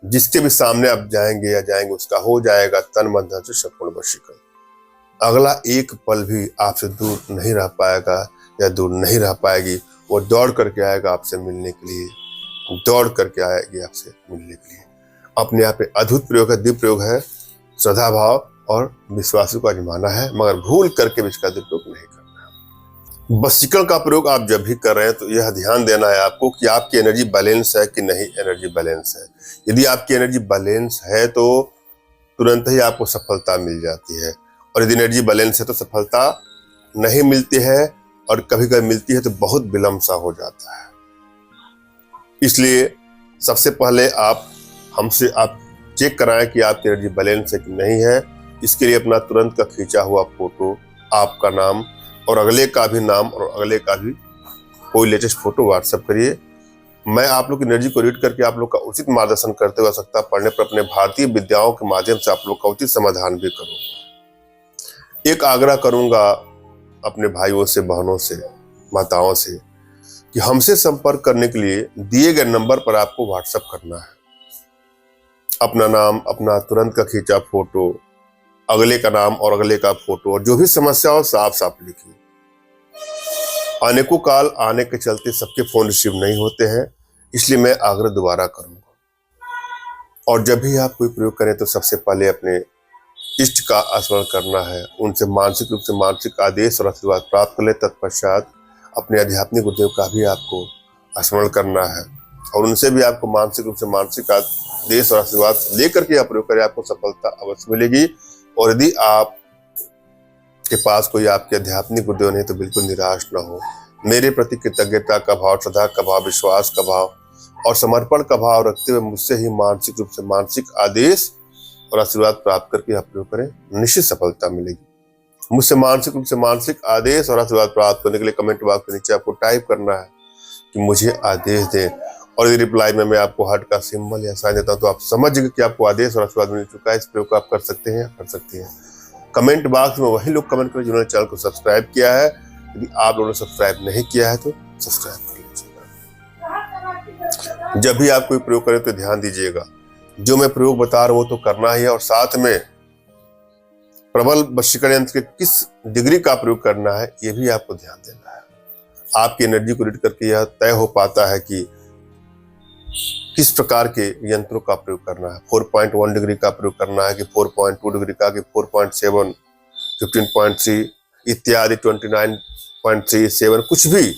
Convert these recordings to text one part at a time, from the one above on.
जिसके भी सामने आप जाएंगे उसका हो जाएगा तन मन धन से संपूर्ण वशीकरण। अगला एक पल भी आपसे दूर नहीं रह पाएगा या दूर नहीं रह पाएगी। वो दौड़ करके आएगा आपसे मिलने के लिए, दौड़ करके आएगी आपसे मिलने के लिए। अपने आप में अद्भुत प्रयोग है, दिव्य प्रयोग है। श्रद्धा भाव और विश्वास को आजमाना है, मगर भूल करके भी इसका दुरुपयोग नहीं करना। वशीकरण का प्रयोग आप जब भी कर रहे हैं तो यह ध्यान देना है आपको कि आपकी एनर्जी बैलेंस है कि नहीं एनर्जी बैलेंस है। यदि आपकी एनर्जी बैलेंस है तो तुरंत ही आपको सफलता मिल जाती है, और यदि एनर्जी बैलेंस है तो सफलता नहीं मिलती है, और कभी कभी मिलती है तो बहुत विलंब सा हो जाता है। इसलिए सबसे पहले आप हमसे आप चेक कराएं कि आपकी एनर्जी बैलेंस है कि नहीं है। इसके लिए अपना तुरंत का खींचा हुआ फोटो, आपका नाम और अगले का भी नाम और अगले का भी कोई लेटेस्ट फोटो व्हाट्सएप करिए। मैं आप लोग की एनर्जी को रीड करके आप लोग का उचित मार्गदर्शन करते हुए आवश्यकता पड़ने पर अपने भारतीय विद्याओं के माध्यम से आप लोग का उचित समाधान भी करूंगा। एक आग्रह करूंगा अपने भाइयों से, बहनों से, माताओं से कि हमसे संपर्क करने के लिए दिए गए नंबर पर आपको व्हाट्सएप करना है। अपना नाम, अपना तुरंत का खींचा फोटो, अगले का नाम और अगले का फोटो, और जो भी समस्या हो साफ साफ लिखिए। अनेकों कॉल आने के चलते सबके फोन रिसीव नहीं होते हैं, इसलिए मैं आग्रह दोबारा करूंगा। और जब भी आप कोई प्रयोग करें तो सबसे पहले अपने इष्ट का स्मरण करना है, उनसे मानसिक रूप से मानसिक आदेश और आशीर्वाद प्राप्त कर ले। तत्पश्चात अपने आध्यात्मिक गुरुदेव का भी आपको स्मरण करना है, और उनसे भी आपको मानसिक रूप से मानसिक आदेश और आशीर्वाद लेकर के आप प्रयोग करें, आपको सफलता अवश्य मिलेगी। और यदि आप के पास कोई आपके आध्यात्मिक गुरुदेव नहीं तो बिल्कुल निराश न हो। मेरे प्रति कृतज्ञता का भाव, श्रद्धा का भाव, विश्वास का भाव और समर्पण का भाव रखते हुए मुझसे ही मानसिक रूप से मानसिक आदेश और आशीर्वाद प्राप्त करके आप प्रयोग करें, निश्चित सफलता मिलेगी। मुझसे मानसिक रूप से मानसिक आदेश और आशीर्वाद प्राप्त करने के लिए कमेंट बॉक्स के नीचे आपको टाइप करना है कि मुझे आदेश दें, और यदि रिप्लाई में मैं आपको हार्ट का सिंबल या साइन देता हूं तो आप समझ गए कि आपको आदेश और आशीर्वाद मिल चुका है। इस प्रयोग को आप कर सकते हैं, कर सकती हैं। कमेंट बॉक्स में वही लोग कमेंट करें जिन्होंने चैनल को सब्सक्राइब किया है। यदि आप लोगों ने सब्सक्राइब नहीं किया है तो सब्सक्राइब कर लीजिएगा। जब भी आप कोई प्रयोग करें तो ध्यान दीजिएगा, जो मैं प्रयोग बता रहा हूं तो करना ही है, और साथ में प्रबल वशीकरण यंत्र के किस डिग्री का प्रयोग करना है ये भी आपको ध्यान देना है। आपकी एनर्जी को रीड करके यह तय हो पाता है कि किस प्रकार के यंत्रों का प्रयोग करना है। 4.1 डिग्री का प्रयोग करना है कि 4.2 डिग्री का, कि 4.7, 15.3 इत्यादि, 29.37, कुछ भी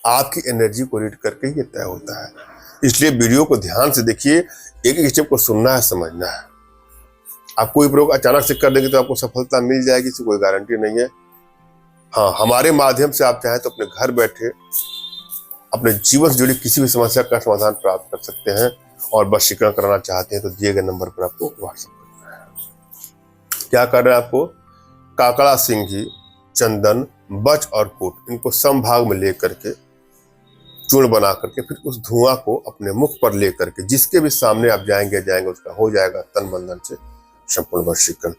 आपकी एनर्जी को रीड करके ये तय होता है। इसलिए वीडियो को ध्यान से देखिए, एक एक स्टेप को सुनना है, समझना है। आप कोई प्रयोग अचानक से कर देंगे तो आपको सफलता मिल जाएगी, इसकी कोई गारंटी नहीं है। हाँ, हमारे माध्यम से आप चाहें तो अपने घर बैठे अपने जीवन से जुड़ी किसी भी समस्या का समाधान प्राप्त कर सकते हैं, और वशीकरण कराना चाहते हैं तो दिए गए नंबर पर आपको व्हाट्सएप करना है। क्या कर रहे हैं आपको काकड़ा, सिंघी, चंदन, बच और कूट, इनको समभाग में लेकर के चूर्ण बना करके फिर उस धुआं को अपने मुख पर लेकर के जिसके भी सामने आप जाएंगे उसका हो जाएगा तन बंधन से संपूर्ण वशीकरण।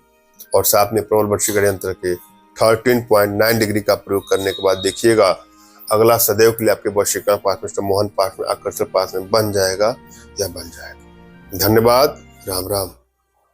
और साथ में प्रबल वशीकरण यंत्र के 13.9 डिग्री का प्रयोग करने के बाद देखिएगा अगला सदैव के लिए आपके वशीकरण पाठ मिस्टर मोहन पाठ में आकर्षण पाठ में बन जाएगा या बन जाएगा। धन्यवाद। राम राम।